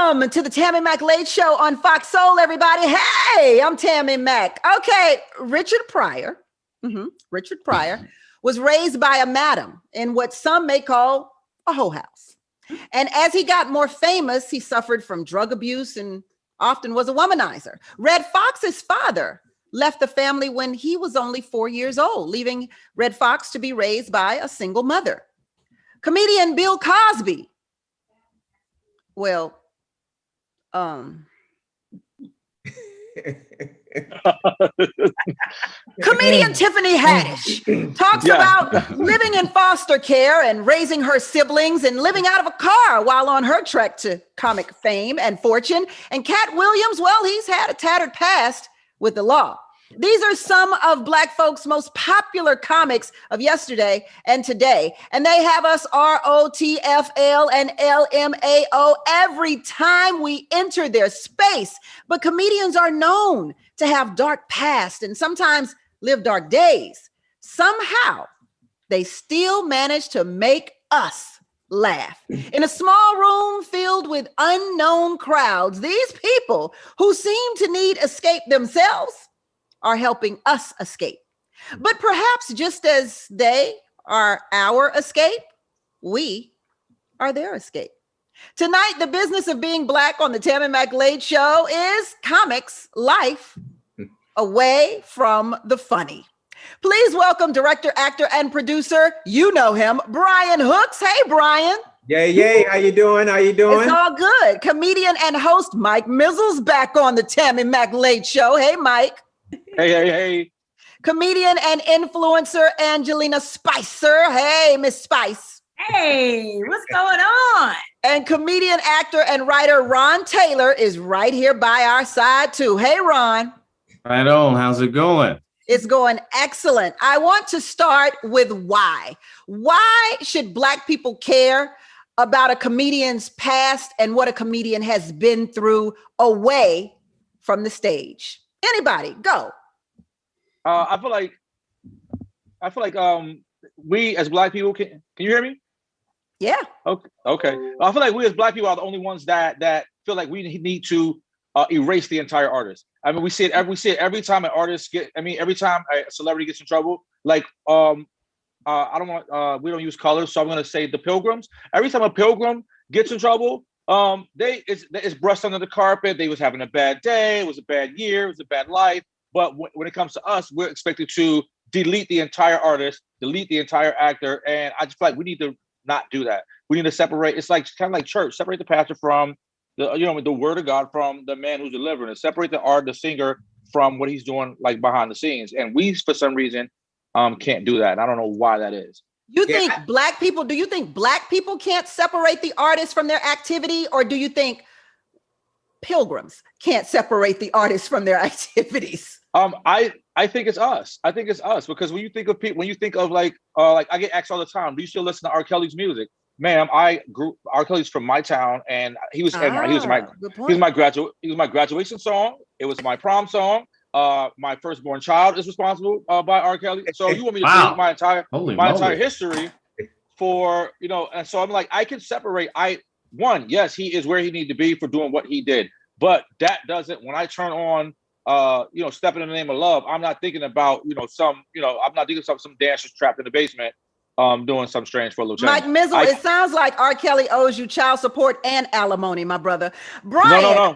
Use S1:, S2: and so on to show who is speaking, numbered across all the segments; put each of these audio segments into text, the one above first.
S1: Welcome to the Tammi Mac Late Show on Fox Soul, everybody. Hey, I'm Tammi Mac. Okay, Richard Pryor was raised by a madam in what some may call a hoe house. And as he got more famous, he suffered from drug abuse and often was a womanizer. Red Fox's father left the family when he was only 4 years old, leaving Red Fox to be raised by a single mother. Comedian Bill Cosby. Well, comedian Tiffany Haddish talks about living in foster care and raising her siblings and living out of a car while on her trek to comic fame and fortune. And Cat Williams, well, he's had a tattered past with the law. These are some of Black folks' most popular comics of yesterday and today. And they have us ROTFL and LMAO every time we enter their space. But comedians are known to have dark past and sometimes live dark days. Somehow, they still manage to make us laugh. In a small room filled with unknown crowds, these people who seem to need escape themselves are helping us escape. But perhaps just as they are our escape, we are their escape. Tonight, the business of being Black on the Tammi Mac Late Show is comics life away from the funny. Please welcome director, actor, and producer, you know him, Brian Hooks. Hey, Brian.
S2: Yay. How you doing?
S1: It's all good. Comedian and host Mike Mizzle's back on the Tammi Mac Late Show. Hey, Mike.
S3: Hey.
S1: Comedian and influencer Angelina Spicer. Hey, Miss Spice.
S4: Hey, what's going on?
S1: And comedian, actor, and writer Ron Taylor is right here by our side too. Hey, Ron.
S5: Right on. How's it going?
S1: It's going excellent. I want to start with why. Why should Black people care about a comedian's past and what a comedian has been through away from the stage? Anybody, go.
S3: I feel like we as Black people can you hear me?
S1: Yeah.
S3: Okay. I feel like we as Black people are the only ones that feel like we need to erase the entire artist. I mean, we see it every time an artist every time a celebrity gets in trouble. Like we don't use colors, so I'm gonna say the Pilgrims. Every time a Pilgrim gets in trouble, it's brushed under the carpet. They was having a bad day. It was a bad year. It was a bad life. But when it comes to us, we're expected to delete the entire artist, delete the entire actor. And I just feel like we need to not do that. We need to separate. It's like kind of like church. Separate the pastor from the word of God from the man who's delivering it. Separate the singer from what he's doing like behind the scenes. And we, for some reason, can't do that. And I don't know why that is.
S1: Do you think Black people can't separate the artist from their activity, or do you think Pilgrims can't separate the artist from their activities?
S3: I think it's us. I think it's us because when you think of people, when you think of like I get asked all the time, do you still listen to R. Kelly's music? Ma'am, R. Kelly's from my town, and he was my graduation song. It was my prom song. My firstborn child is responsible by R. Kelly. So you want me to delete my entire history for, and so I'm like, I can separate. Yes, he is where he needed to be for doing what he did. But that doesn't, when I turn on, Stepping in the Name of Love, I'm not thinking about, I'm not thinking of some dancers trapped in the basement doing some strange for a little change.
S1: Mike Mizzle, it sounds like R. Kelly owes you child support and alimony, my brother. Brian.
S3: No.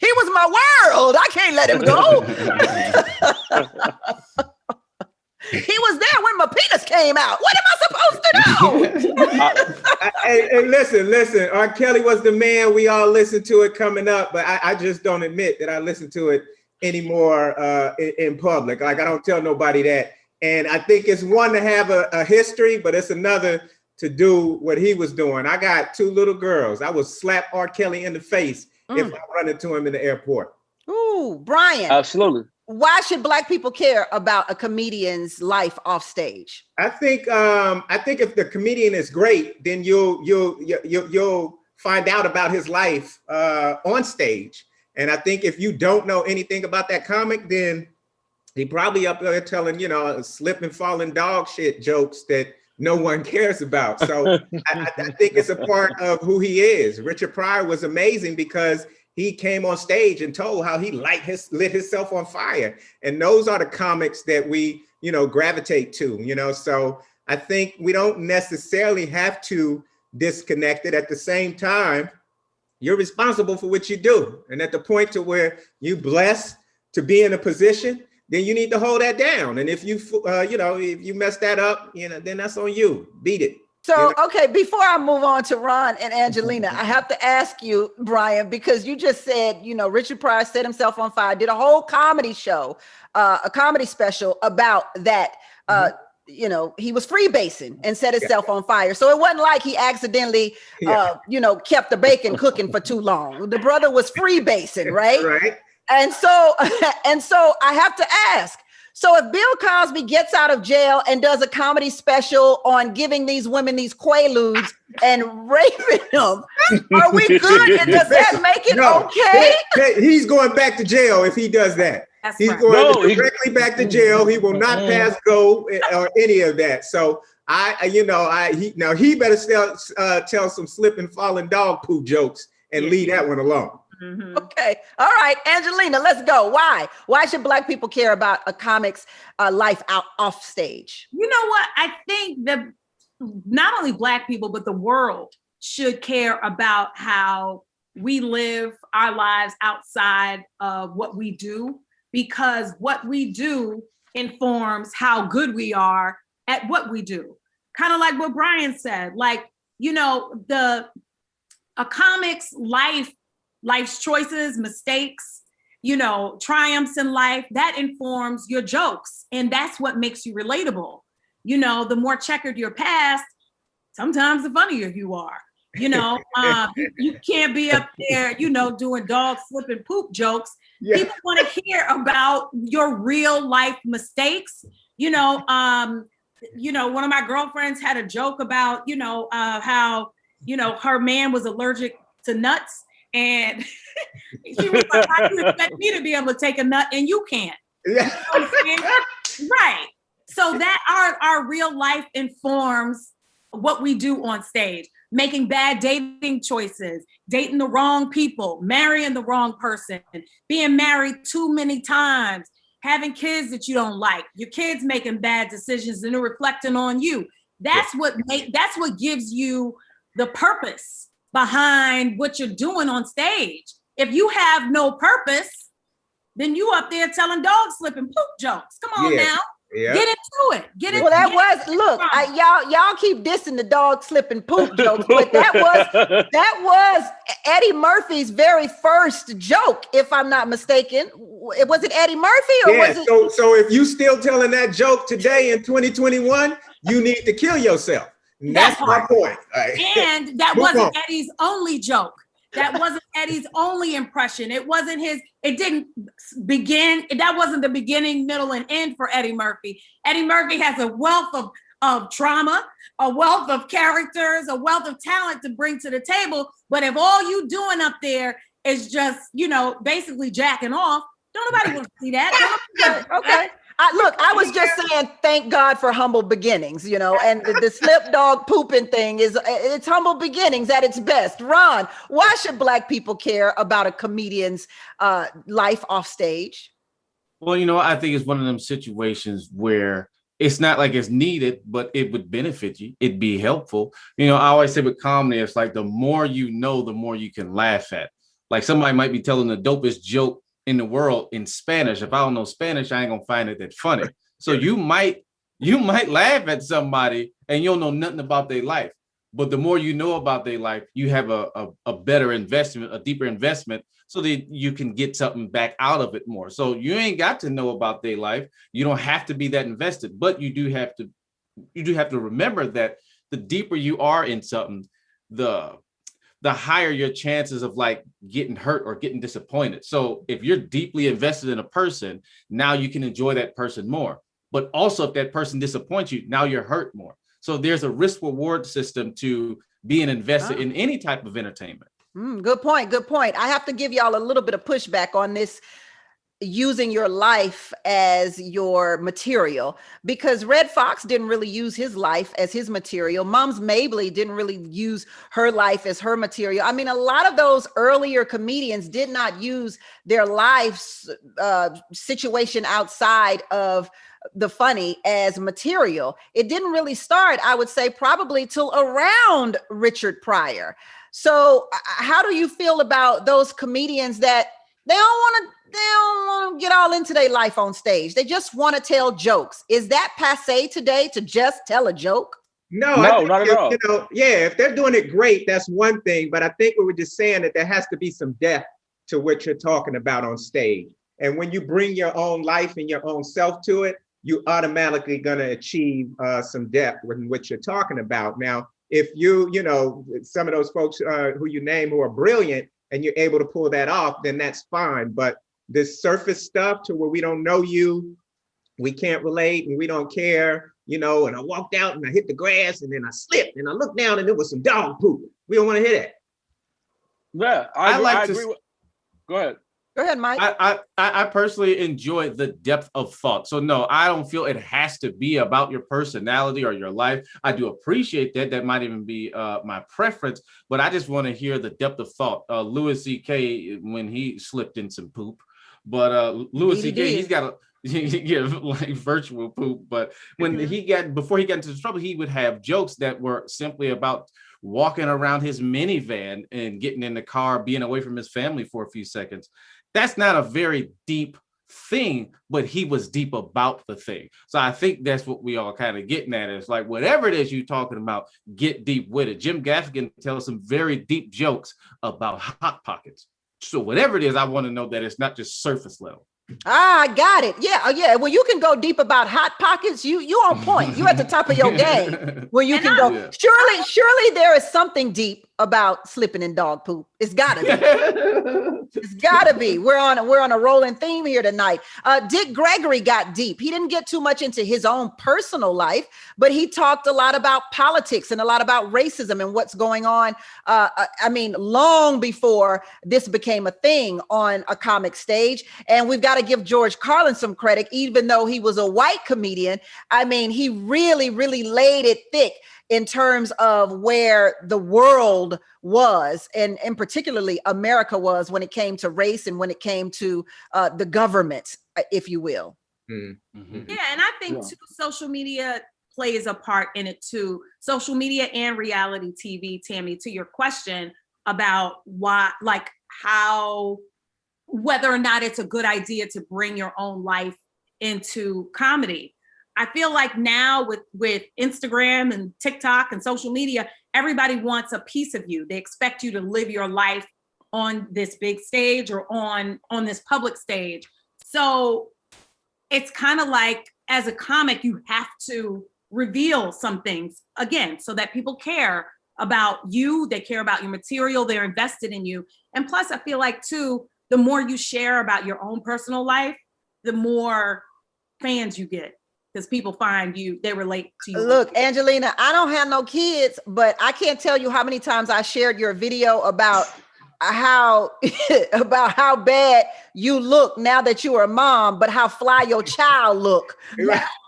S1: He was my world. I can't let him go. He was there when my penis came out. What am I supposed to know?
S2: Hey, listen. R. Kelly was the man. We all listened to it coming up, but I just don't admit that I listen to it anymore in public. Like, I don't tell nobody that. And I think it's one to have a history, but it's another to do what he was doing. I got 2 little girls. I would slap R. Kelly in the face if I run into him in the airport.
S1: Ooh, Brian.
S3: Absolutely.
S1: Why should Black people care about a comedian's life off stage?
S2: I think if the comedian is great, then you'll find out about his life on stage. And I think if you don't know anything about that comic, then he probably up there telling, slip and falling dog shit jokes that no one cares about. So I think it's a part of who he is. Richard Pryor was amazing because he came on stage and told how he lit himself on fire. And those are the comics that we, gravitate to, So I think we don't necessarily have to disconnect it. At the same time, you're responsible for what you do. And at the point to where you blessed to be in a position, then you need to hold that down. And if you, if you mess that up, then that's on you. Beat it.
S1: So, okay, before I move on to Ron and Angelina, I have to ask you, Brian, because you just said, Richard Pryor set himself on fire, did a whole comedy show, a comedy special about that. He was freebasing and set himself on fire. So it wasn't like he accidentally, kept the bacon cooking for too long. The brother was freebasing, right?
S2: Right.
S1: And so I have to ask, so if Bill Cosby gets out of jail and does a comedy special on giving these women these quaaludes and raping them, are we good? And does that make it okay?
S2: He's going back to jail if he does that. He's going directly back to jail. He will not pass go or any of that. So he better tell some slip and falling dog poo jokes and leave that one alone.
S1: Mm-hmm. Okay. All right. Angelina, let's go. Why? Why should Black people care about a comic's life off stage?
S4: You know what? I think that not only Black people, but the world should care about how we live our lives outside of what we do, because what we do informs how good we are at what we do. Kind of like what Brian said, a comic's life's choices, mistakes, triumphs in life, that informs your jokes. And that's what makes you relatable. The more checkered your past, sometimes the funnier you are. You can't be up there, doing dog flipping poop jokes. Yeah. People want to hear about your real life mistakes. One of my girlfriends had a joke about, how, her man was allergic to nuts. And she was like, how do you expect me to be able to take a nut and you can't? Yeah. Right. So that our real life informs what we do on stage. Making bad dating choices, dating the wrong people, marrying the wrong person, being married too many times, having kids that you don't like, your kids making bad decisions and they're reflecting on you. That's what gives you the purpose behind what you're doing on stage. If you have no purpose, then you up there telling dog slipping poop jokes. Come on now. Yeah. Get into it.
S1: Y'all keep dissing the dog slipping poop jokes, but that was Eddie Murphy's very first joke, if I'm not mistaken. Was it Eddie Murphy or was it?
S2: So if you still telling that joke today in 2021, you need to kill yourself. That's my point. Right.
S4: And that wasn't Eddie's only joke. That wasn't Eddie's only impression. It wasn't that wasn't the beginning, middle, and end for Eddie Murphy. Eddie Murphy has a wealth of trauma, a wealth of characters, a wealth of talent to bring to the table. But if all you doing up there is just, basically jacking off, don't nobody want to see that.
S1: Okay. I was just saying, thank God for humble beginnings, and the slip dog pooping thing it's humble beginnings at its best. Ron, why should Black people care about a comedian's life off stage?
S5: Well, I think it's one of them situations where it's not like it's needed, but it would benefit you. It'd be helpful. I always say with comedy, it's like the more you know, the more you can laugh at. Like somebody might be telling the dopest joke in the world in Spanish. If I don't know Spanish, I ain't gonna find it that funny. So you might laugh at somebody and you don't know nothing about their life. But the more you know about their life, you have a better investment, a deeper investment, so that you can get something back out of it more. So you ain't got to know about their life. You don't have to be that invested, but you do have to remember that the deeper you are in something, the higher your chances of like getting hurt or getting disappointed. So if you're deeply invested in a person, now you can enjoy that person more. But also if that person disappoints you, now you're hurt more. So there's a risk reward system to being invested in any type of entertainment.
S1: Good point. I have to give y'all a little bit of pushback on this. using your life as your material, because Red Fox didn't really use his life as his material. Mums Mabley didn't really use her life as her material. I mean, a lot of those earlier comedians did not use their life's situation outside of the funny as material. It didn't really start, I would say, probably till around Richard Pryor. So how do you feel about those comedians that they don't want to get all into their life on stage? They just want to tell jokes. Is that passé today to just tell a joke?
S2: No,
S3: not at all.
S2: If they're doing it great, that's one thing. But I think we were just saying that there has to be some depth to what you're talking about on stage. And when you bring your own life and your own self to it, you automatically going to achieve some depth in what you're talking about. Now, if some of those folks who you name who are brilliant and you're able to pull that off, then that's fine. But this surface stuff to where we don't know you, we can't relate and we don't care, and I walked out and I hit the grass and then I slipped and I looked down and there was some dog poop. We don't want to hear that.
S3: Yeah, I agree with. Go ahead.
S1: Go ahead, Mike.
S5: I personally enjoy the depth of thought. So no, I don't feel it has to be about your personality or your life. I do appreciate that. That might even be my preference, but I just want to hear the depth of thought. Louis C.K. when he slipped in some poop, but Louis C.K. he's got like virtual poop. But when before he got into trouble, he would have jokes that were simply about walking around his minivan and getting in the car, being away from his family for a few seconds. That's not a very deep thing, but he was deep about the thing. So I think that's what we all kind of getting at. It's like, whatever it is you're talking about, get deep with it. Jim Gaffigan tells some very deep jokes about Hot Pockets. So whatever it is, I want to know that it's not just surface level.
S1: I got it. Yeah. When you can go deep about Hot Pockets, you on point. You at the top of your game. When you can go. Yeah. Surely there is something deep about slipping in dog poop. It's gotta be. It's gotta be. We're on a rolling theme here tonight. Dick Gregory got deep. He didn't get too much into his own personal life, but he talked a lot about politics and a lot about racism and what's going on. Long before this became a thing on a comic stage. And we've got to give George Carlin some credit, even though he was a white comedian. I mean, he really, really laid it thick in terms of where the world was, and particularly America was, when it came to race and when it came to the government, if you will.
S4: Mm-hmm. Yeah, and I think too, social media plays a part in it too. Social media and reality TV, Tammy, to your question about whether or not it's a good idea to bring your own life into comedy. I feel like now with Instagram and TikTok and social media, everybody wants a piece of you. They expect you to live your life on this big stage or on this public stage. So it's kind of like, as a comic, you have to reveal some things, again, so that people care about you, they care about your material, they're invested in you. And plus, I feel like too, the more you share about your own personal life, the more fans you get. Because people find you, they relate to you.
S1: Look, Angelina, I don't have no kids, but I can't tell you how many times I shared your video about how bad you look now that you are a mom, but how fly your child look.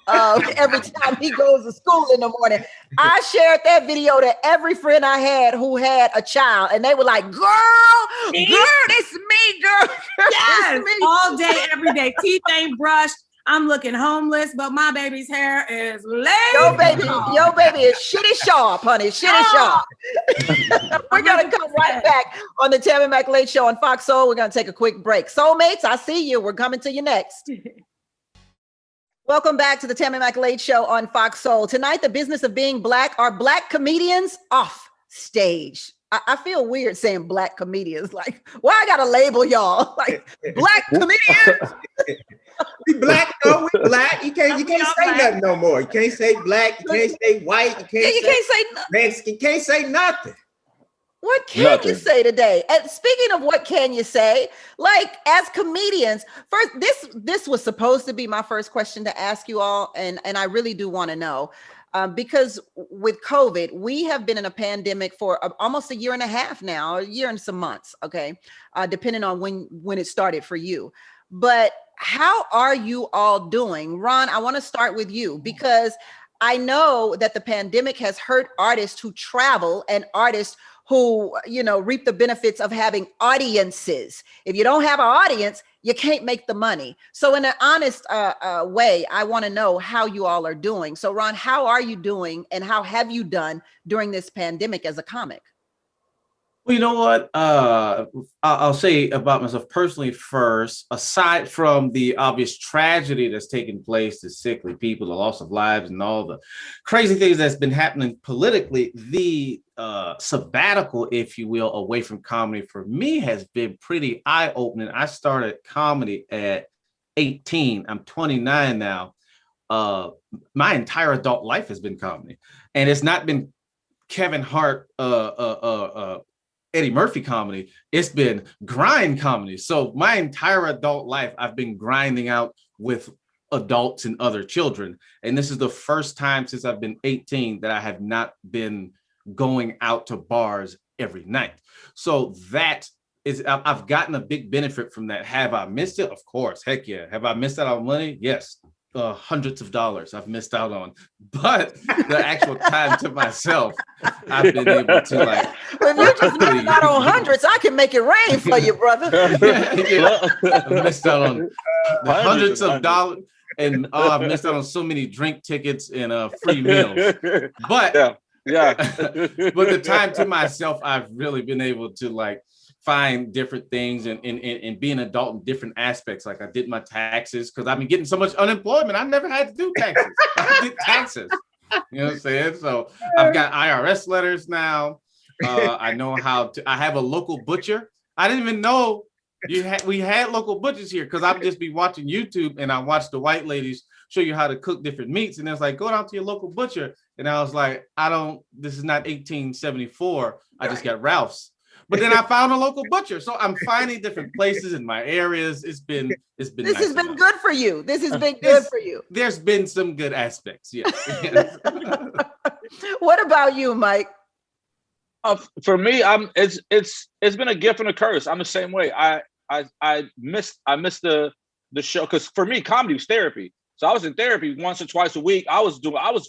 S1: Every time he goes to school in the morning. I shared that video to every friend I had who had a child, and they were like, girl, it's me, girl.
S4: Yes, all day, every day. Teeth ain't brushed. I'm looking homeless, but my baby's hair is laid.
S1: Your baby is shitty sharp, honey. Shitty sharp. We're going to come right back on the Tammi Mac Late Show on Fox Soul. We're going to take a quick break. Soulmates, I see you. We're coming to you next. Welcome back to the Tammi Mac Late Show on Fox Soul. Tonight, the business of being Black. Are Black comedians off stage? I feel weird saying Black comedians. Like, why I got to label y'all? Like, Black comedians?
S2: We Black, no, we Black. You can't say nothing no more. You can't say Black. You can't say white. You can't say Mexican. You can't say nothing.
S1: What can you say today? And speaking of what can you say, like, as comedians, first, this was supposed to be my first question to ask you all, and I really do want to know, because with COVID, we have been in a pandemic for almost a year and a half now, a year and some months, okay, depending on when it started for you. but how are you all doing? Ron, I want to start with you because I know that the pandemic has hurt artists who travel and artists who, reap the benefits of having audiences. If you don't have an audience, you can't make the money. So in an honest way, I want to know how you all are doing. So Ron, how are you doing and how have you done during this pandemic as a comic?
S5: Well, you know what? I'll say about myself personally first. Aside from the obvious tragedy that's taken place, the sickly people, the loss of lives, and all the crazy things that's been happening politically, the sabbatical, if you will, away from comedy for me has been pretty eye-opening. I started comedy at 18. I'm 29 now. My entire adult life has been comedy, and it's not been Kevin Hart, Eddie Murphy comedy. It's been grind comedy. So my entire adult life, I've been grinding out with adults and other children. And this is the first time since I've been 18 that I have not been going out to bars every night. So that is, I've gotten a big benefit from that. Have I missed it? Of course. Heck yeah. Have I missed out on money? Yes. Hundreds of dollars I've missed out on, but the actual time to myself, I've been able to like.
S1: Well, if you're just missing out on hundreds, I can make it rain for you, brother.
S5: I missed out on the hundreds of dollars, and I've missed out on so many drink tickets and free meals. But
S3: yeah.
S5: But the time to myself, I've really been able to like find different things and be an adult in different aspects. Like I did my taxes because I've been getting so much unemployment. I never had to do taxes. I did taxes. You know what I'm saying? So I've got IRS letters now. I know how to. I have a local butcher. I didn't even know we had local butchers here because I'd just be watching YouTube and I watch the white ladies show you how to cook different meats. And it's like, go down to your local butcher. And I was like, this is not 1874. I just got Ralph's. But then I found a local butcher. So I'm finding different places in my areas. It's been
S1: This
S5: nice
S1: has been good for you. This has been good for you.
S5: There's been some good aspects, yes.
S1: What about you, Mike?
S3: For me, it's been a gift and a curse. I'm the same way. I missed the show because for me, comedy was therapy. So I was in therapy once or twice a week. I was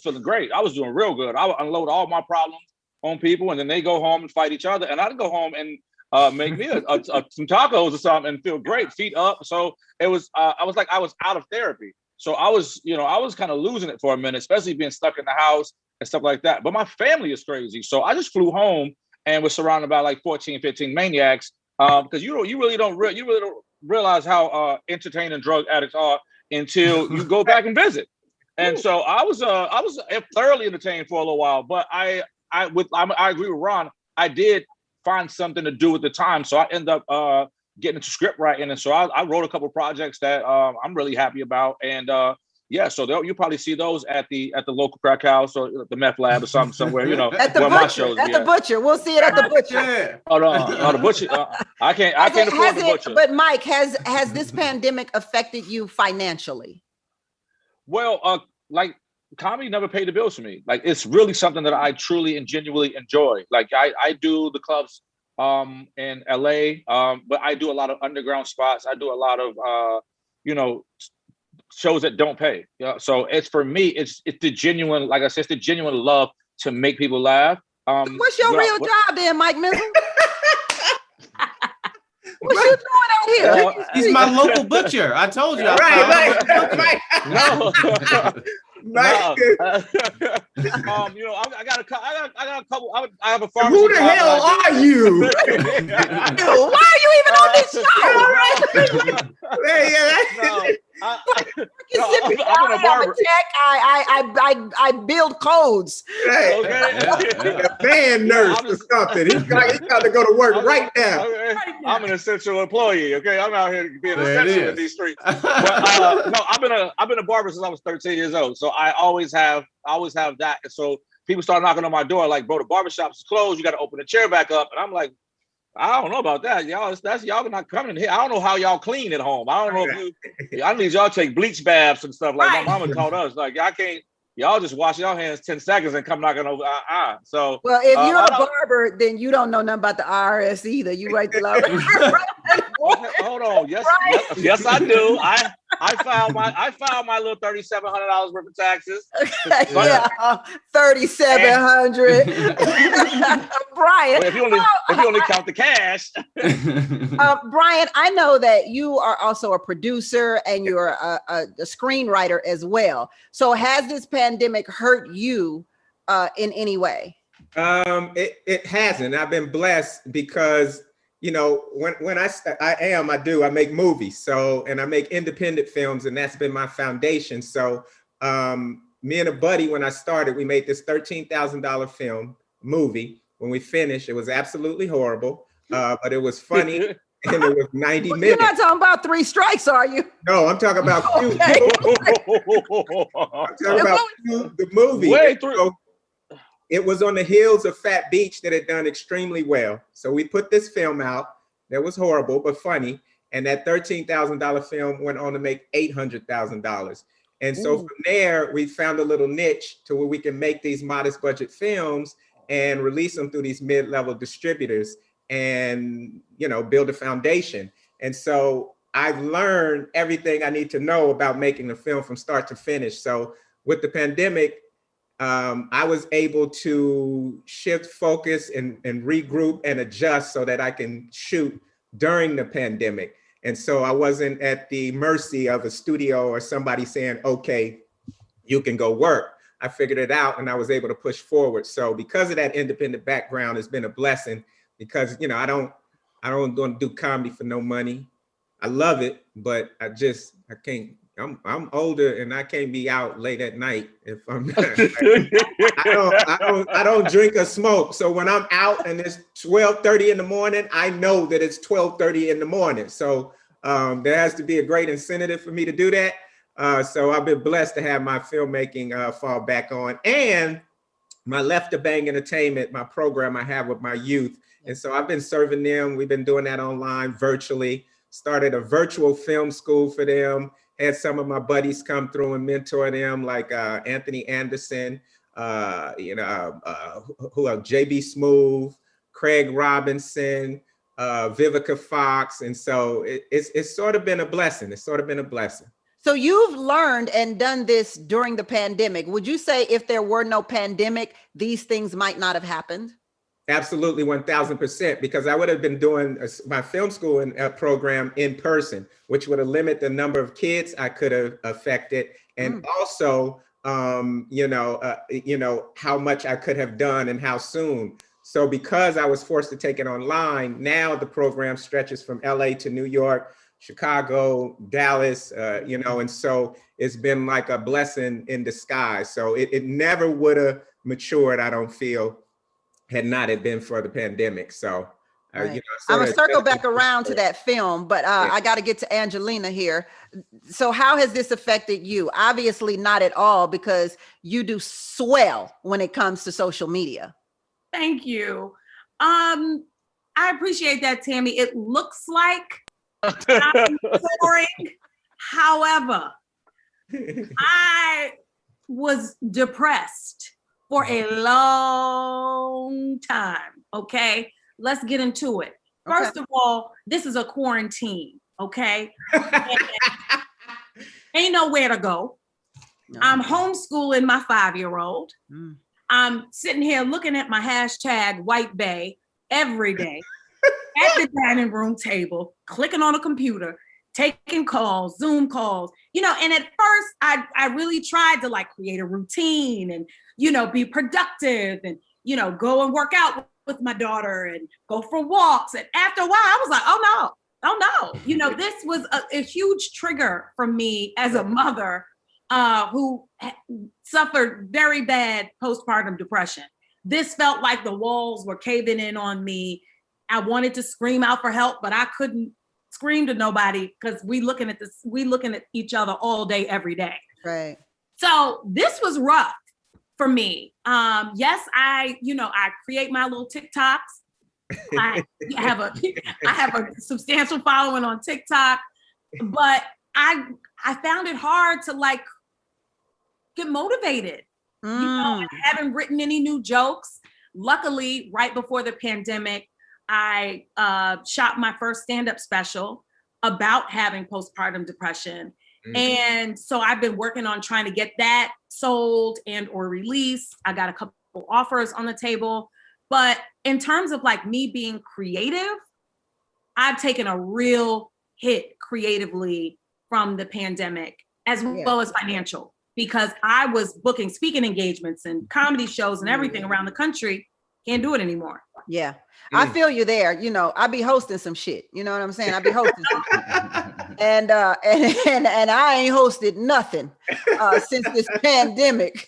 S3: feeling great. I was doing real good. I would unload all my problems on people, and then they go home and fight each other, and I'd go home and make me some tacos or something and feel great, feet up. So it was I was like I was out of therapy. So I was kind of losing it for a minute, especially being stuck in the house and stuff like that. But my family is crazy, so I just flew home and was surrounded by like 14, 15 maniacs because you really don't realize how entertaining drug addicts are until you go back and visit. And so I was thoroughly entertained for a little while, but I agree with Ron. I did find something to do at the time, so I ended up getting into script writing, and so I wrote a couple projects that I'm really happy about. And so you'll probably see those at the local crack house or the meth lab or something somewhere.
S1: At the butcher. At the butcher, we'll see it at the butcher.
S5: Yeah.
S3: Oh no, the butcher. I can't afford the butcher.
S1: But Mike, has this pandemic affected you financially?
S3: Well, like. Comedy never paid the bills for me. Like it's really something that I truly and genuinely enjoy. Like I do the clubs in LA, but I do a lot of underground spots. I do a lot of shows that don't pay. Yeah, so it's for me. It's the genuine, like I said, it's the genuine love to make people laugh.
S1: What's your real job then, Mike Mizzle? What you doing out here?
S5: He's my local butcher. I told you.
S2: Right.
S3: No.
S2: Right.
S3: I got a couple. I have a pharmacy.
S2: Who the hell are you?
S1: Why are you even on this show?
S3: I'm a barber.
S1: I build codes.
S3: Okay.
S2: A band nurse or something. He's got to go to work right now.
S3: Okay. I'm an essential employee. Okay, I'm out here being essential in these streets. But no, I've been a barber since I was 13 years old. So I always have that. And so people start knocking on my door like, bro, the barbershop's closed. You got to open the chair back up. And I'm like, I don't know about that. Y'all not coming here. I don't know how y'all clean at home. I don't know if I need y'all to take bleach baths and stuff like my mama taught us. Like y'all can't, y'all just wash your hands 10 seconds and come knocking over. So
S1: well, if you're a barber, then you don't know nothing about the IRS either. You write the law.
S3: Hold on. Yes, yes, I do. I filed my little $3,700 worth of taxes.
S1: Yeah, 3,700. Brian,
S3: Well, if you only count the cash.
S1: Brian, I know that you are also a producer and you're a screenwriter as well. So has this pandemic hurt you in any way?
S2: It hasn't. I've been blessed because, you know, when I make movies. So, and I make independent films, and that's been my foundation. So, me and a buddy, when I started, we made this $13,000 film movie. When we finished, it was absolutely horrible, but it was funny. And it was 90 minutes. You're
S1: not talking about 3 Strikes, are you?
S2: No, I'm talking about
S1: okay.
S2: I'm talking about the movie. It was on the heels of Fat Beach that had done extremely well. So we put this film out that was horrible, but funny. And that $13,000 film went on to make $800,000. And so from there, we found a little niche to where we can make these modest budget films and release them through these mid-level distributors and, you know, build a foundation. And so I've learned everything I need to know about making a film from start to finish. So with the pandemic, I was able to shift focus and regroup and adjust so that I can shoot during the pandemic. And so I wasn't at the mercy of a studio or somebody saying, okay, you can go work. I figured it out and I was able to push forward. So because of that independent background, it's been a blessing because, you know, I don't want to do comedy for no money. I love it, but I can't. I'm older and I can't be out late at night if I'm I don't drink or smoke. So when I'm out and it's 12:30 in the morning, I know that it's 12:30 in the morning. So there has to be a great incentive for me to do that. So I've been blessed to have my filmmaking fall back on, and my Left to Bang Entertainment, my program I have with my youth. And so I've been serving them. We've been doing that online virtually, started a virtual film school for them. Had some of my buddies come through and mentor them, like Anthony Anderson, who are JB Smoove, Craig Robinson, Vivica Fox. And so it's sort of been a blessing. It's sort of been a blessing.
S1: So you've learned and done this during the pandemic. Would you say if there were no pandemic, these things might not have happened?
S2: Absolutely, 1,000%, because I would have been doing my film school program in person, which would have limited the number of kids I could have affected, and also, how much I could have done and how soon. So because I was forced to take it online, now the program stretches from LA to New York, Chicago, Dallas, and so it's been like a blessing in disguise. So it never would have matured, I don't feel, had not it been for the pandemic. So,
S1: right. I'm gonna circle back around to that film, but I got to get to Angelina here. So how has this affected you? Obviously not at all, because you do swell when it comes to social media.
S4: Thank you. I appreciate that, Tammy. It looks like I'm boring. However, I was depressed for a long time. Okay, let's get into it. First of all, this is a quarantine. Okay, ain't nowhere to go. No. I'm homeschooling my 5-year-old. I'm sitting here looking at my hashtag White Bay every day at the dining room table, clicking on a computer, taking calls, Zoom calls, and at first I really tried to like create a routine and, be productive and, go and work out with my daughter and go for walks. And after a while I was like, oh no. This was a huge trigger for me as a mother who suffered very bad postpartum depression. This felt like the walls were caving in on me. I wanted to scream out for help, but I couldn't scream to nobody because we looking at each other all day, every day.
S1: Right.
S4: So this was rough for me. Yes, I create my little TikToks. I have a substantial following on TikTok, but I found it hard to like get motivated. I haven't written any new jokes. Luckily, right before the pandemic, I shot my first stand-up special about having postpartum depression. And so I've been working on trying to get that sold and or released. I got a couple offers on the table. But in terms of like me being creative, I've taken a real hit creatively from the pandemic, as well as financial, because I was booking speaking engagements and comedy shows and everything around the country. Can't do it anymore.
S1: Yeah. I feel you there. You know, I be hosting some shit. You know what I'm saying? I be hosting some shit. And I ain't hosted nothing since this pandemic.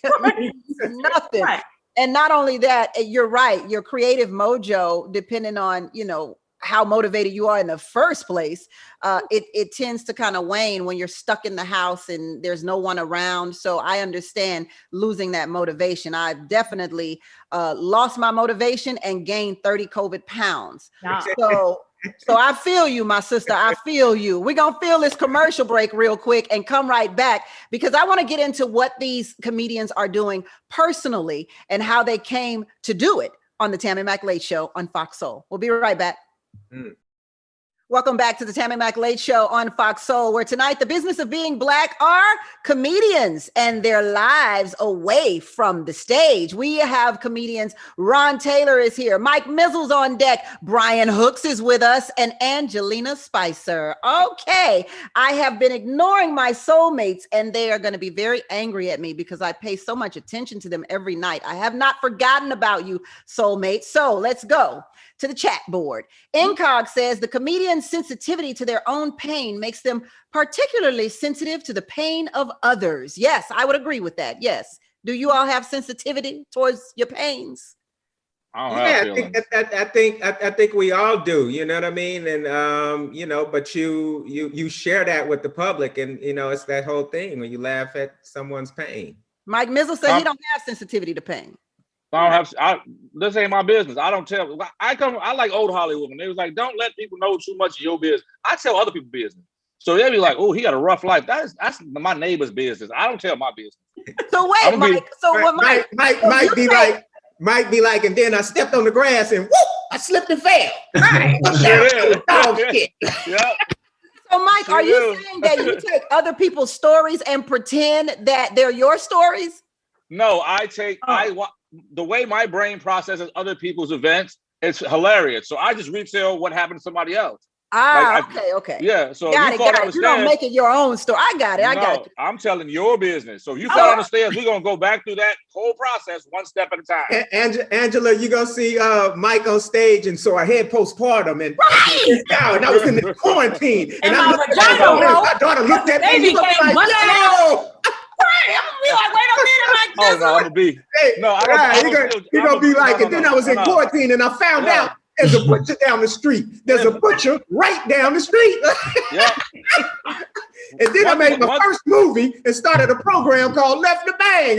S1: Nothing. Right. And not only that, you're right. Your creative mojo, depending on, you know, how motivated you are in the first place, it tends to kind of wane when you're stuck in the house and there's no one around. So I understand losing that motivation. I've definitely lost my motivation and gained 30 COVID pounds. Yeah. So I feel you, my sister. I feel you. We're going to feel this commercial break real quick and come right back, because I want to get into what these comedians are doing personally and how they came to do it on the Tammi Mac Late Show on Fox Soul. We'll be right back. Welcome back to the Tammi Mac Late Show on Fox Soul, where tonight the business of being Black are comedians and their lives away from the stage. We have comedians. Ron Taylor is here. Mike Mizzle's on deck. Brian Hooks is with us, and Angelina Spicer. Okay, I have been ignoring my soulmates, and they are going to be very angry at me because I pay so much attention to them every night. I have not forgotten about you, soulmates. So let's go to the chat board. Incog says the comedian's sensitivity to their own pain makes them particularly sensitive to the pain of others. Yes, I would agree with that. Yes. Do you all have sensitivity towards your pains?
S2: I think we all do. You know what I mean? And you know, but you share that with the public, and you know, it's that whole thing when you laugh at someone's pain.
S1: Mike Mizzle said he don't have sensitivity to pain.
S3: This ain't my business. I don't tell. I like old Hollywood. They was like, don't let people know too much of your business. I tell other people's business. So they be like, oh, he got a rough life. That's my neighbor's business. I don't tell my business.
S1: So wait, Mike.
S2: Mike be like, and then I stepped on the grass and whoop, I slipped and fell. Right.
S3: Yeah.
S1: So Mike, are you saying that you take other people's stories and pretend that they're your stories?
S3: No, the way my brain processes other people's events, it's hilarious. So I just retell what happened to somebody else.
S1: Okay.
S3: Yeah, so
S1: got it. You don't make it your own story. I got it.
S3: I'm telling your business. So if you fall on the stairs, we're gonna go back through that whole process one step at a time.
S2: Angela, you're gonna see Mike on stage, and so I had postpartum, and and I was in the quarantine, and my daughter looked at me, and you like, yo.
S4: I'm gonna be like, wait a minute, like this.
S3: Oh no, I'm gonna be.
S2: You're gonna be like, and then I was in quarantine, and I found out there's a butcher down the street. There's a butcher right down the street. And then I made my first movie and started a program called Left to Bang.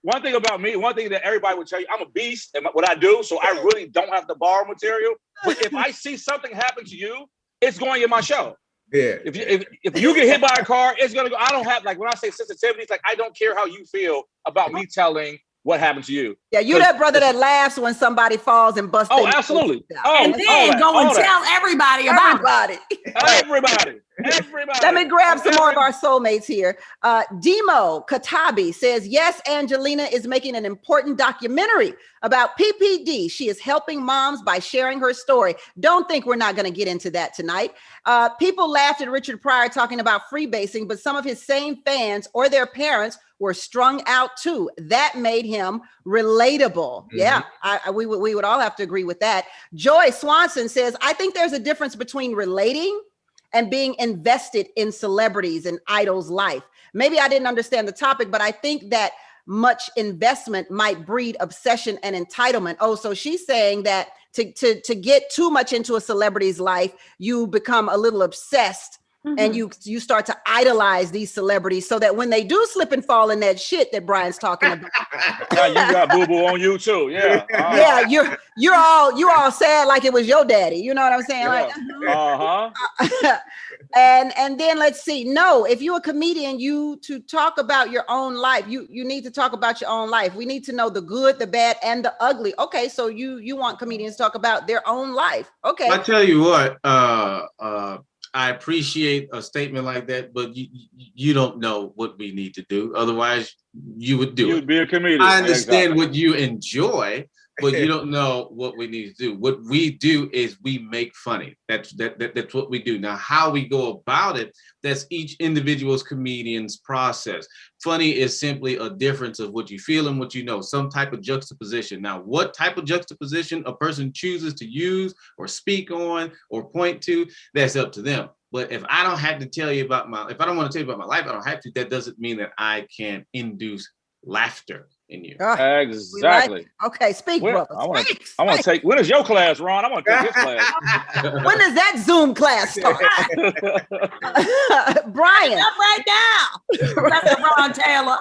S3: One thing about me, one thing that everybody would tell you, I'm a beast at what I do, so I really don't have to borrow material. But if I see something happen to you, it's going in my show.
S2: Yeah.
S3: If you get hit by a car, it's gonna go. I don't have, like, when I say sensitivity, it's like I don't care how you feel about me telling what happened to you.
S1: Yeah, you that brother that laughs when somebody falls and busts.
S3: Oh, absolutely.
S4: And then go and tell everybody about it.
S3: Everybody.
S1: Let me grab some more of our soulmates here. Demo Katabi says, yes, Angelina is making an important documentary about PPD. She is helping moms by sharing her story. Don't think we're not going to get into that tonight. People laughed at Richard Pryor talking about freebasing, but some of his same fans or their parents were strung out too. That made him relatable. Mm-hmm. Yeah, we would all have to agree with that. Joy Swanson says, I think there's a difference between relating and being invested in celebrities and idols' life. Maybe I didn't understand the topic, but I think that much investment might breed obsession and entitlement. Oh, so she's saying that to get too much into a celebrity's life, you become a little obsessed and you start to idolize these celebrities so that when they do slip and fall in that shit that Brian's talking about,
S3: now you got boo boo on you too. Yeah.
S1: Yeah, you're all sad like it was your daddy. You know what I'm saying?
S3: Yeah.
S1: Like, and then let's see. No, if you're a comedian, to talk about your own life, you need to talk about your own life. We need to know the good, the bad, and the ugly. Okay, so you want comedians to talk about their own life. Okay.
S5: I tell you what, I appreciate a statement like that, but you don't know what we need to do. Otherwise, you would do it.
S3: You'd be a comedian.
S5: I understand what you enjoy, but you don't know what we need to do. What we do is we make funny. That's what we do. Now, how we go about it, that's each individual's comedian's process. Funny is simply a difference of what you feel and what you know, some type of juxtaposition. Now, what type of juxtaposition a person chooses to use or speak on or point to, that's up to them. But if I don't have to tell you about if I don't want to tell you about my life, I don't have to. That doesn't mean that I can induce laughter in you.
S3: Exactly.
S1: Okay, speak, brother.
S3: I want to take. When is your class, Ron? I want to take his class.
S1: When does that Zoom class start? Brian,
S4: up right now. Professor Ron Taylor.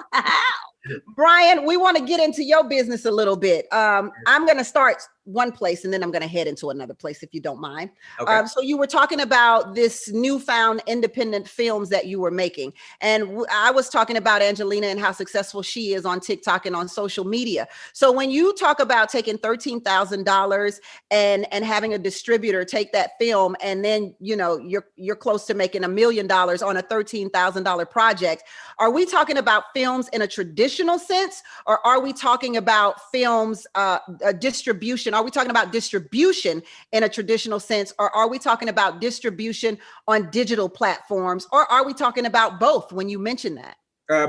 S1: Brian, we want to get into your business a little bit. I'm going to start one place and then I'm going to head into another place, if you don't mind.
S2: Okay.
S1: So you were talking about this newfound independent films that you were making. And I was talking about Angelina and how successful she is on TikTok and on social media. So when you talk about taking $13,000 and having a distributor take that film, and then, you're close to making $1 million on a $13,000 project, are we talking about films in a traditional sense, or are we talking about films, distribution? Are we talking about distribution in a traditional sense, or are we talking about distribution on digital platforms, or are we talking about both when you mention that?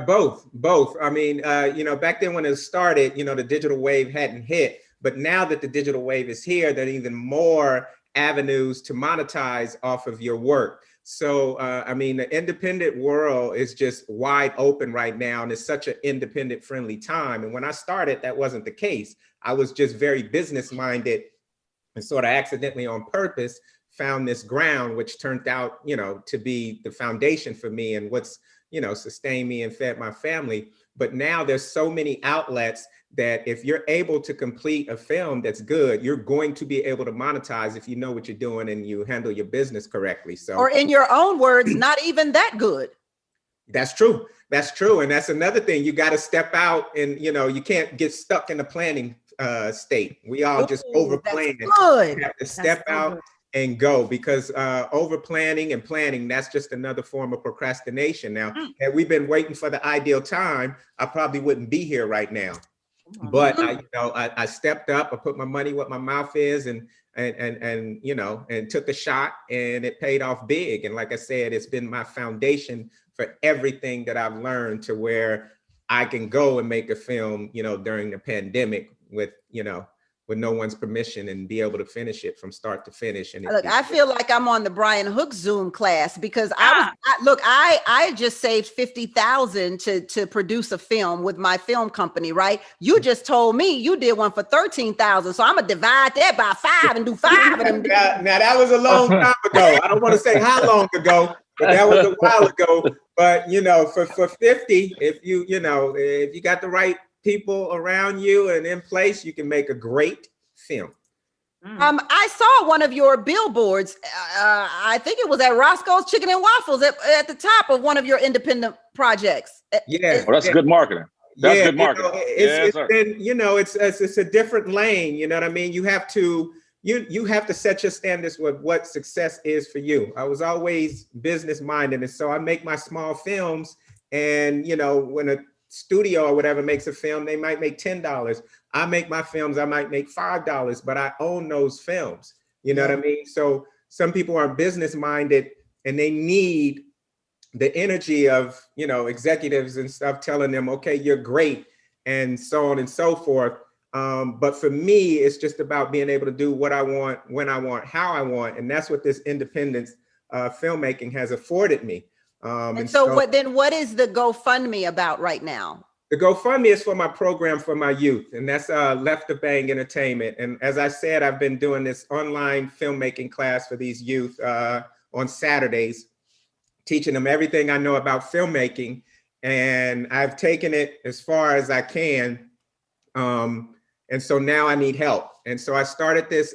S2: Both. I mean, back then when it started, the digital wave hadn't hit, but now that the digital wave is here, there are even more avenues to monetize off of your work. So, the independent world is just wide open right now, and it's such an independent friendly time. And when I started, that wasn't the case. I was just very business minded and sort of accidentally on purpose found this ground, which turned out, to be the foundation for me and what's, sustained me and fed my family. But now there's so many outlets that if you're able to complete a film that's good, you're going to be able to monetize if you know what you're doing and you handle your business correctly. So,
S1: or in your own words, not even that good.
S2: That's true. And that's another thing. You got to step out and, you can't get stuck in the planning state. We all just over plan. You have to step out and go, because over planning and planning, that's just another form of procrastination. Now, had we been waiting for the ideal time, I probably wouldn't be here right now. But I stepped up. I put my money where my mouth is, and took a shot, and it paid off big. And like I said, it's been my foundation for everything that I've learned, to where I can go and make a film, during the pandemic with no one's permission, and be able to finish it from start to finish. And
S1: look, I feel like I'm on the Brian Hook Zoom class, because I just saved $50,000 to produce a film with my film company, right? You just told me you did one for $13,000, so I'm gonna divide that by 5 and do 5 of them.
S2: Now that was a long time ago. I don't want to say how long ago, but that was a while ago. But for 50, if you got the right people around you and in place, you can make a great film.
S1: I saw one of your billboards. I think it was at Roscoe's Chicken and Waffles at the top of one of your independent projects.
S2: Yeah,
S3: that's good marketing. That's good marketing.
S2: It's a different lane. You know what I mean? You have to set your standards with what success is for you. I was always business minded, and so I make my small films. And when a studio or whatever makes a film, they might make $10. I make my films, I might make $5, but I own those films. You know what I mean? So some people are business minded, and they need the energy of, executives and stuff telling them, okay, you're great, and so on and so forth. But for me, it's just about being able to do what I want, when I want, how I want. And that's what this independence filmmaking has afforded me.
S1: And so what is the GoFundMe about right now?
S2: The GoFundMe is for my program for my youth, and that's Left the Bang Entertainment. And as I said, I've been doing this online filmmaking class for these youth on Saturdays. teaching them everything I know about filmmaking. And I've taken it as far as I can. And so now I need help. And so I started this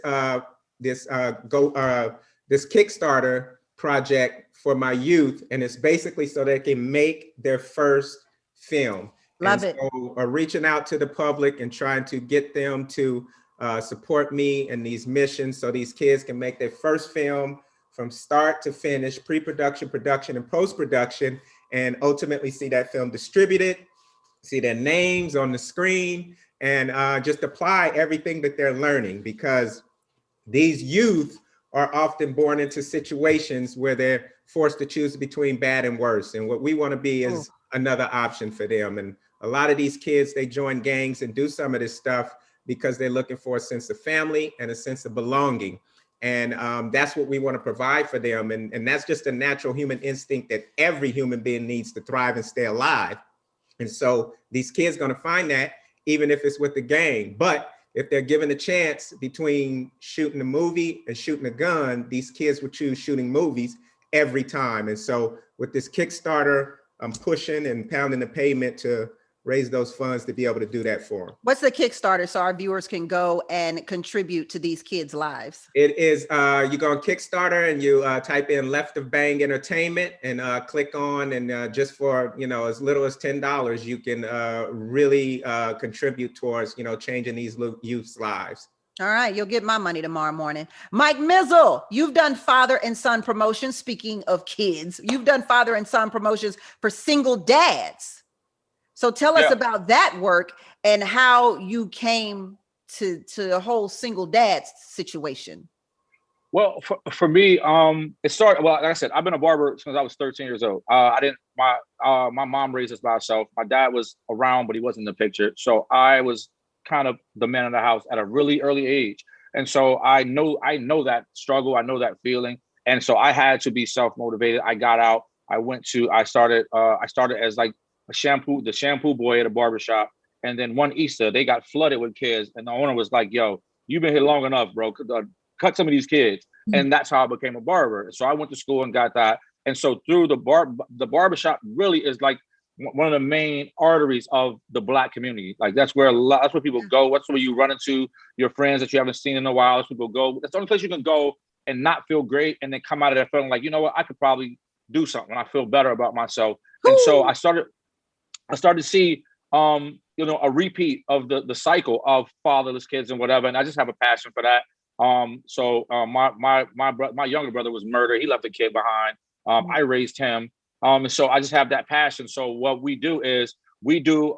S2: Kickstarter project for my youth. And it's basically so they can make their first film.
S1: Love
S2: and
S1: it.
S2: So reaching out to the public and trying to get them to support me in these missions so these kids can make their first film from start to finish, pre-production, production, and post-production, and ultimately see that film distributed, see their names on the screen, and just apply everything that they're learning, because these youth are often born into situations where they're forced to choose between bad and worse. And what we want to be is another option for them. And a lot of these kids, they join gangs and do some of this stuff because they're looking for a sense of family and a sense of belonging. And that's what we want to provide for them. And that's just a natural human instinct that every human being needs to thrive and stay alive. And so these kids are going to find that, even if it's with the gang. But if they're given a chance between shooting a movie and shooting a gun, these kids will choose shooting movies every time. And so with this Kickstarter, I'm pushing and pounding the pavement to raise those funds to be able to do that for them.
S1: What's the Kickstarter so our viewers can go and contribute to these kids' lives?
S2: It is, you go on Kickstarter and you type in Left of Bang Entertainment and click on, and just for, as little as $10, you can really contribute towards, changing these youth's lives.
S1: All right, you'll get my money tomorrow morning. Mike Mizzle, you've done father and son promotions. Speaking of kids, you've done father and son promotions for single dads. So tell us about that work and how you came to the whole single dad situation.
S3: Well, for me, it started, well, like I said, I've been a barber since I was 13 years old. My mom raised us by herself. My dad was around, but he wasn't in the picture. So I was kind of the man in the house at a really early age. And so I know that struggle. I know that feeling. And so I had to be self-motivated. I got out. I started as like the shampoo boy at a barbershop. And then one Easter, they got flooded with kids. And the owner was like, yo, you've been here long enough, bro. Cut some of these kids. Mm-hmm. And that's how I became a barber. So I went to school and got that. And so through the barbershop really is like one of the main arteries of the Black community. Like that's where people go. That's where you run into your friends that you haven't seen in a while. That's people go. That's the only place you can go and not feel great and then come out of there feeling like, you know what, I could probably do something. I feel better about myself. Ooh. And so I started to see a repeat of the cycle of fatherless kids and whatever. And I just have a passion for that. My younger brother was murdered. He left a kid behind. I raised him. And so I just have that passion. So what we do is we do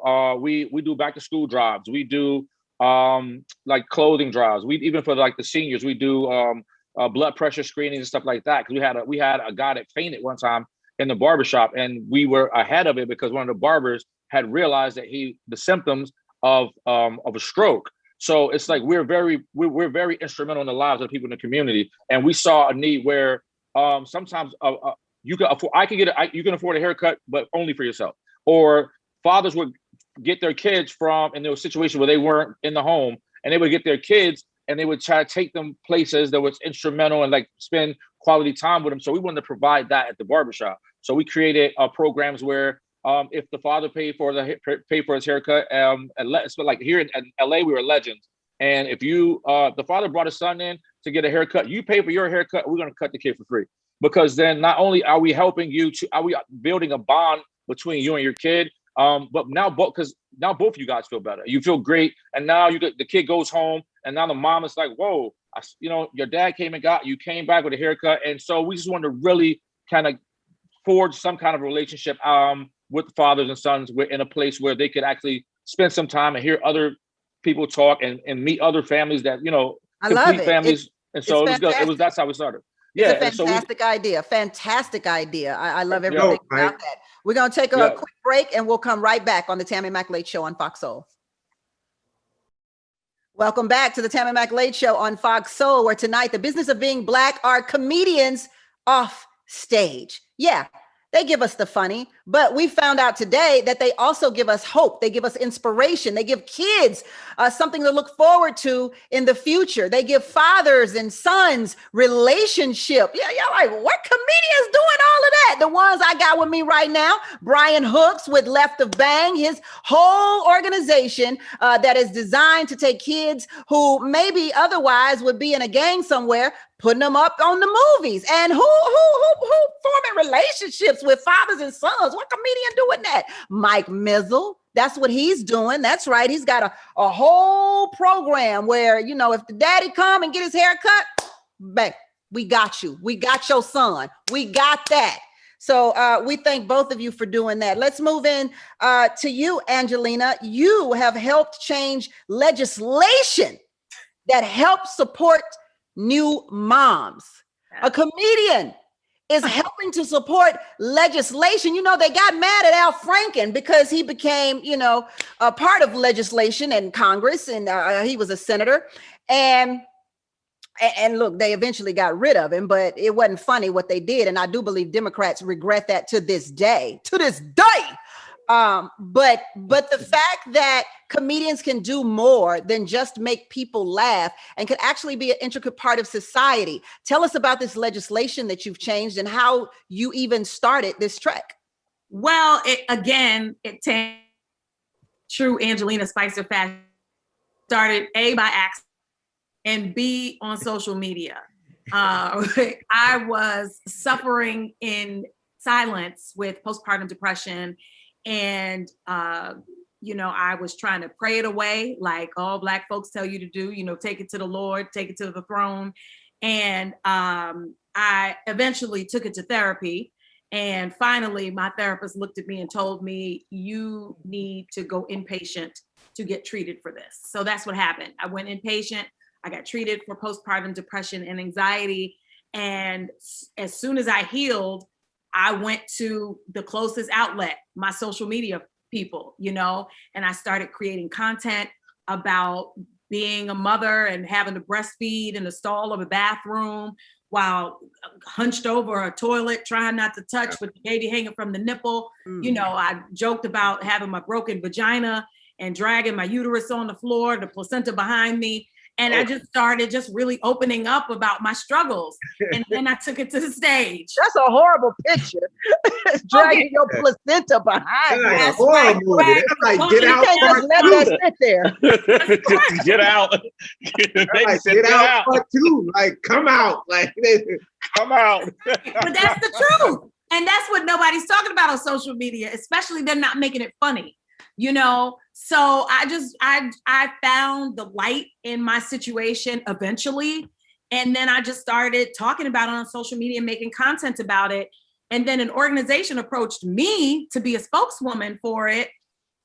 S3: back to school drives. We do like clothing drives. We even for like the seniors, we do blood pressure screenings and stuff like that. Because we had a guy that fainted one time in the barbershop, and we were ahead of it because one of the barbers had realized that the symptoms of a stroke. So it's like we're very instrumental in the lives of the people in the community, and we saw a need where sometimes you can afford a haircut, but only for yourself. Or fathers would get their kids and there was situations where they weren't in the home, and they would get their kids and they would try to take them places that was instrumental and like spend quality time with them. So we wanted to provide that at the barbershop. So we created programs where if the father paid for his haircut, so like here in LA, we were legends. And if the father brought his son in to get a haircut, you pay for your haircut, we're going to cut the kid for free. Because then not only are we helping you are we building a bond between you and your kid, but now both of you guys feel better. You feel great. And now the kid goes home and now the mom is like, whoa, your dad came back with a haircut. And so we just wanted to really kind of forge some kind of relationship with fathers and sons in a place where they could actually spend some time and hear other people talk and meet other families that,
S1: I love it.
S3: Families. And so that's how we started. Yeah,
S1: it's a fantastic idea. Fantastic idea. I love everything about that. We're going to take a quick break and we'll come right back on the Tammi Mac Late Show on Fox Soul. Welcome back to the Tammi Mac Late Show on Fox Soul, where tonight the business of being Black are comedians off stage. Yeah, they give us the funny, But we found out today that they also give us hope. They give us inspiration. They give kids something to look forward to in the future. They give fathers and sons relationship. Yeah, y'all like, what comedians doing all of that? The ones I got with me right now, Brian Hooks with Left of Bang, his whole organization that is designed to take kids who maybe otherwise would be in a gang somewhere, putting them up on the movies. And who forming relationships with fathers and sons? What comedian doing that? Mike Mizzle. That's what he's doing. That's right. He's got a whole program where, you know, if the daddy come and get his hair cut, bang, we got you. We got your son. We got that. So we thank both of you for doing that. Let's move in to you, Angelina. You have helped change legislation that helps support new moms. A comedian is helping to support legislation. You know, they got mad at Al Franken because he became, you know, a part of legislation in Congress, and he was a senator. And look, they eventually got rid of him, but it wasn't funny what they did. And I do believe Democrats regret that to this day. But the fact that comedians can do more than just make people laugh and could actually be an intricate part of society. Tell us about this legislation that you've changed and how you even started this trek.
S4: Well, it true Angelina Spicer fashion started A, by accident, and B, on social media. I was suffering in silence with postpartum depression. And, you know, I was trying to pray it away, like all Black folks tell you to do, you know, take it to the Lord, take it to the throne. And I eventually took it to therapy. And finally, my therapist looked at me and told me, you need to go inpatient to get treated for this. So that's what happened. I went inpatient. I got treated for postpartum depression and anxiety. And as soon as I healed, I went to the closest outlet, my social media people, you know, and I started creating content about being a mother and having to breastfeed in the stall of a bathroom while hunched over a toilet, trying not to touch with the baby hanging from the nipple. You know, I joked about having my broken vagina and dragging my uterus on the floor, the placenta behind me. And I just started really opening up about my struggles. And then I took it to the stage.
S1: That's a horrible picture. Dragging your placenta behind.
S2: That's horrible movie. That's like Get Out Part 2.
S1: Let that sit there.
S3: Get out.
S2: Like, get out Part 2. Like, come out. Like,
S3: come out.
S4: But that's the truth. And that's what nobody's talking about on social media, especially they're not making it funny. You know, so I found the light in my situation eventually. And then I just started talking about it on social media, making content about it. And then an organization approached me to be a spokeswoman for it,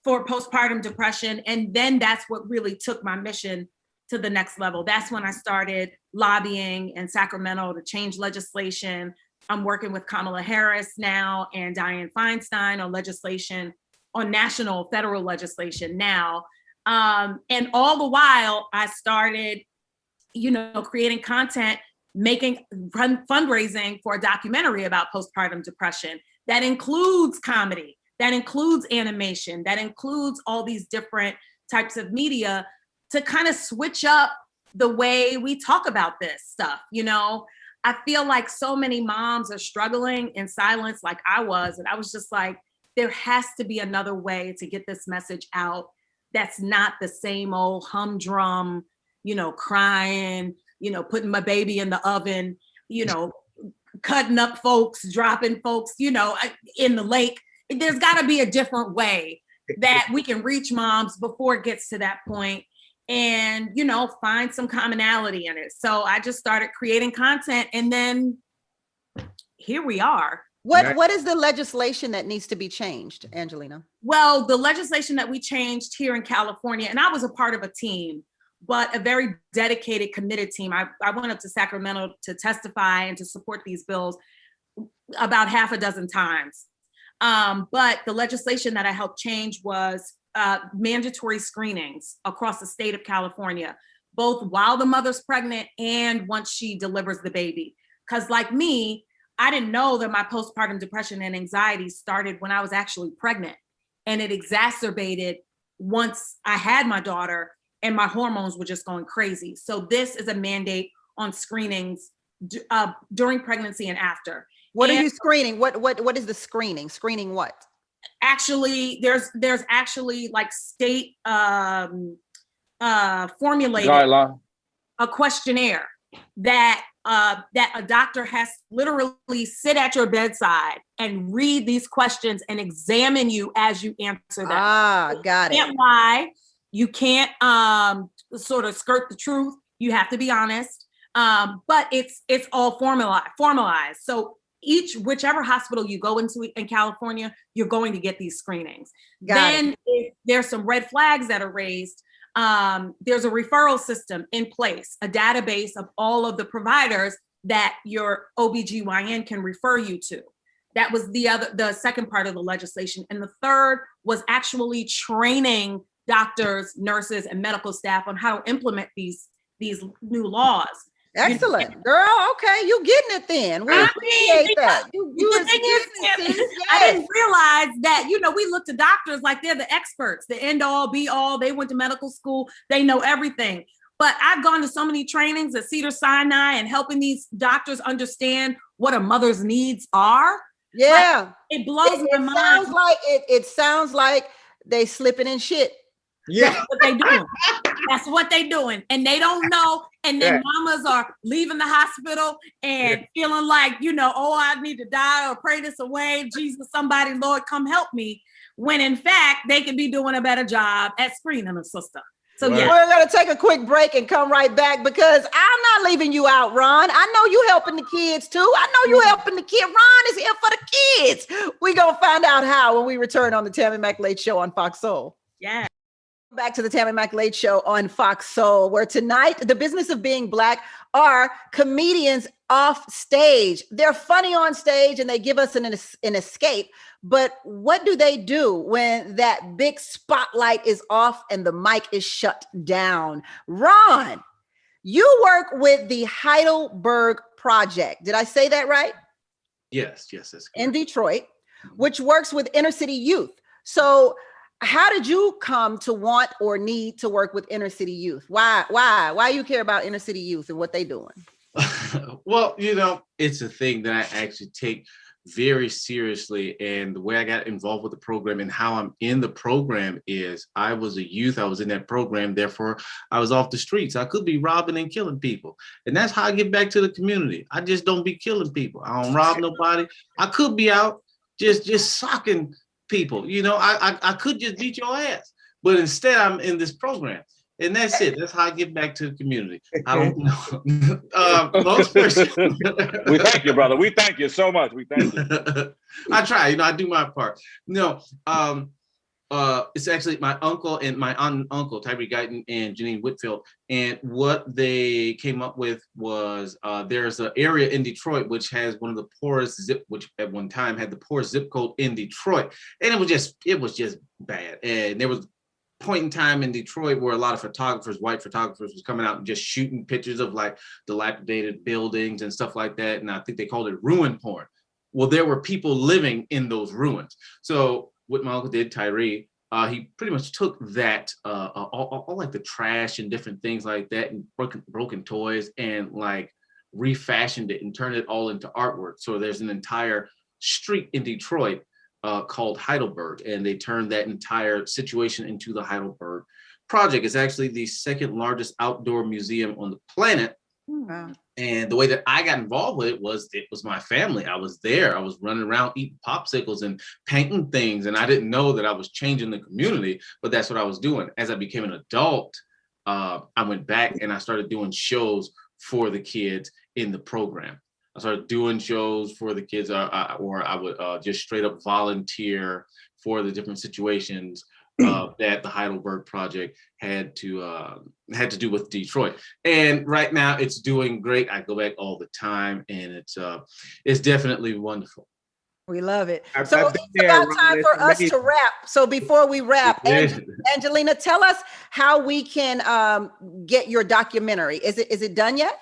S4: for postpartum depression. And then that's what really took my mission to the next level. That's when I started lobbying in Sacramento to change legislation. I'm working with Kamala Harris now and Dianne Feinstein on legislation, on national federal legislation now. And all the while I started, you know, creating content, making fundraising for a documentary about postpartum depression that includes comedy, that includes animation, that includes all these different types of media to kind of switch up the way we talk about this stuff. You know, I feel like so many moms are struggling in silence like I was. And I was just like, there has to be another way to get this message out that's not the same old humdrum, you know, crying, you know, putting my baby in the oven, you know, cutting up folks, dropping folks, you know, in the lake. There's got to be a different way that we can reach moms before it gets to that point and, you know, find some commonality in it. So I just started creating content, and then here we are.
S1: What is the legislation that needs to be changed, Angelina?
S4: Well, the legislation that we changed here in California, and I was a part of a team, but a very dedicated, committed team. I went up to Sacramento to testify and to support these bills about half a dozen times. But the legislation that I helped change was mandatory screenings across the state of California, both while the mother's pregnant and once she delivers the baby. Because like me, I didn't know that my postpartum depression and anxiety started when I was actually pregnant, and it exacerbated once I had my daughter and my hormones were just going crazy. So this is a mandate on screenings during pregnancy and after.
S1: What are you screening? What is the screening? Screening what?
S4: Actually, there's actually like state formulated
S3: guideline.
S4: a questionnaire that a doctor has literally sit at your bedside and read these questions and examine you as you answer them.
S1: Got it.
S4: You can't lie. You can't sort of skirt the truth. You have to be honest. But it's all formalized. So whichever hospital you go into in California, you're going to get these screenings. If there's some red flags that are raised, there's a referral system in place, a database of all of the providers that your OBGYN can refer you to. That was the second part of the legislation. And the third was actually training doctors, nurses, and medical staff on how to implement these new laws.
S1: Excellent, girl. Okay, you getting it then. We appreciate that.
S4: The thing is, I didn't realize that, we look to doctors like they're the experts, the end all be all. They went to medical school. They know everything. But I've gone to so many trainings at Cedars-Sinai and helping these doctors understand what a mother's needs are.
S1: Yeah.
S4: Like, it blows my mind.
S1: It sounds like they slipping in shit.
S2: Yeah.
S4: That's what they doing. That's what they doing. And they don't know. And then mamas are leaving the hospital and feeling like, I need to die or pray this away. Jesus, somebody, Lord, come help me. When in fact, they could be doing a better job at screening a sister. So
S2: Right.
S4: yeah.
S1: We're going to take a quick break and come right back because I'm not leaving you out, Ron. I know you helping the kids too. I know you helping the kid. Ron is here for the kids. We're going to find out how when we return on the Tammi Mac Late Show on Fox Soul.
S4: Yeah.
S1: Back to the Tammi Mac Late Show on Fox Soul, where tonight, the business of being Black are comedians off stage. They're funny on stage and they give us an escape. But what do they do when that big spotlight is off and the mic is shut down? Ron, you work with the Heidelberg Project. Did I say that right?
S5: Yes, that's correct.
S1: In Detroit, which works with inner city youth. So how did you come to want or need to work with inner city youth? Why you care about inner city youth and what they doing?
S5: Well, it's a thing that I actually take very seriously. And the way I got involved with the program and how I'm in the program is I was a youth. I was in that program. Therefore, I was off the streets. I could be robbing and killing people. And that's how I get back to the community. I just don't be killing people. I don't rob nobody. I could be out just socking people. I could just beat your ass. But instead, I'm in this program. And that's it. That's how I get back to the community. I don't know. Most person.
S3: We thank you, brother. We thank you so much. We thank you.
S5: I try. I do my part. It's actually my uncle and my aunt and uncle, Tyree Guyton and Janine Whitfield. And what they came up with was there's an area in Detroit which has one of the poorest which at one time had the poorest zip code in Detroit. And it was just bad. And there was point in time in Detroit where a lot of white photographers was coming out and just shooting pictures of like dilapidated buildings and stuff like that. And I think they called it ruin porn. Well, there were people living in those ruins. So what my uncle did, Tyree, he pretty much took that, all like the trash and different things like that and broken toys and like refashioned it and turned it all into artwork. So there's an entire street in Detroit called Heidelberg, and they turned that entire situation into the Heidelberg Project. It's actually the second largest outdoor museum on the planet.
S1: Wow.
S5: And the way that I got involved with it was my family. I was there. I was running around eating popsicles and painting things, and I didn't know that I was changing the community, but that's what I was doing. As I became an adult, I went back and I started doing shows for the kids in the program. I started doing shows for the kids, or I would just straight up volunteer for the different situations that the Heidelberg Project had to do with Detroit. And right now it's doing great. I go back all the time, and it's definitely wonderful.
S1: We love it.
S2: I've
S1: So
S2: been
S1: it's
S2: there,
S1: about
S2: Ron.
S1: time for
S2: It's
S1: us
S2: amazing.
S1: to wrap. So before we wrap,
S5: Yeah.
S1: Angelina, tell us how we can get your documentary. Is it done yet?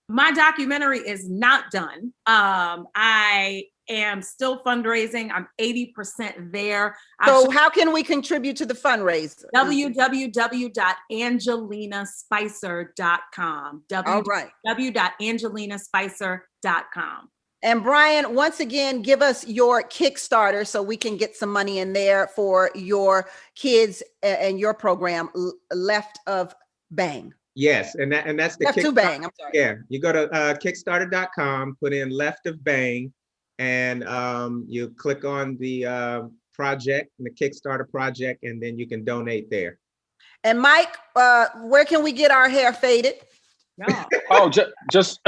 S4: My documentary is not done. I am still fundraising. I'm 80% there.
S1: So how can we contribute to the fundraiser?
S4: www.angelinaspicer.com.
S1: All right.
S4: www.angelinaspicer.com.
S1: And Brian, once again, give us your Kickstarter so we can get some money in there for your kids and your program, Left of Bang.
S2: Yes, and that's the
S1: Left to Bang. I'm sorry.
S2: Yeah, you go to Kickstarter.com, put in Left of Bang, and you click on the project, the Kickstarter project, and then you can donate there.
S1: And Mike, where can we get our hair faded?
S4: Yeah.
S3: Oh, just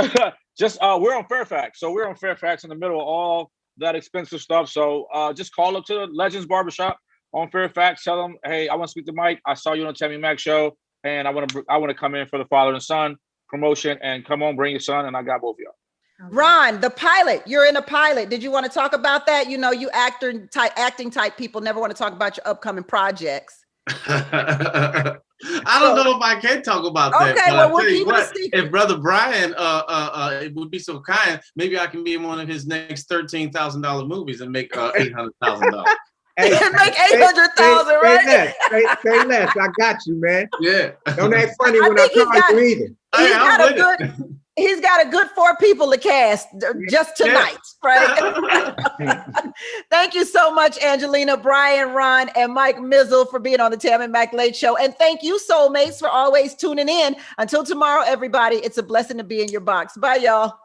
S3: we're on Fairfax. So we're on Fairfax in the middle of all that expensive stuff. So just call up to Legends Barbershop on Fairfax. Tell them, hey, I want to speak to Mike. I saw you on the Tammi Mac show, and I want to come in for the father and son promotion. And come on, bring your son, and I got both of y'all.
S1: Ron, the pilot. You're in a pilot. Did you want to talk about that? You know, you acting type people never want to talk about your upcoming projects.
S5: I don't know if I can talk about that.
S1: Okay, well, we'll keep it a secret.
S5: If Brother Brian it would be so kind, maybe I can be in one of his next $13,000 movies and make $800,000.
S2: Hey,
S1: make 800,000, right?
S2: Say less. I got you, man.
S5: Yeah.
S2: Don't act funny when I call you either.
S1: He's got a good 4 people to cast just tonight, right? Thank you so much, Angelina, Brian, Ron, and Mike Mizzle for being on the Tammi Mac Late Show. And thank you, soulmates, for always tuning in. Until tomorrow, everybody, it's a blessing to be in your box. Bye, y'all.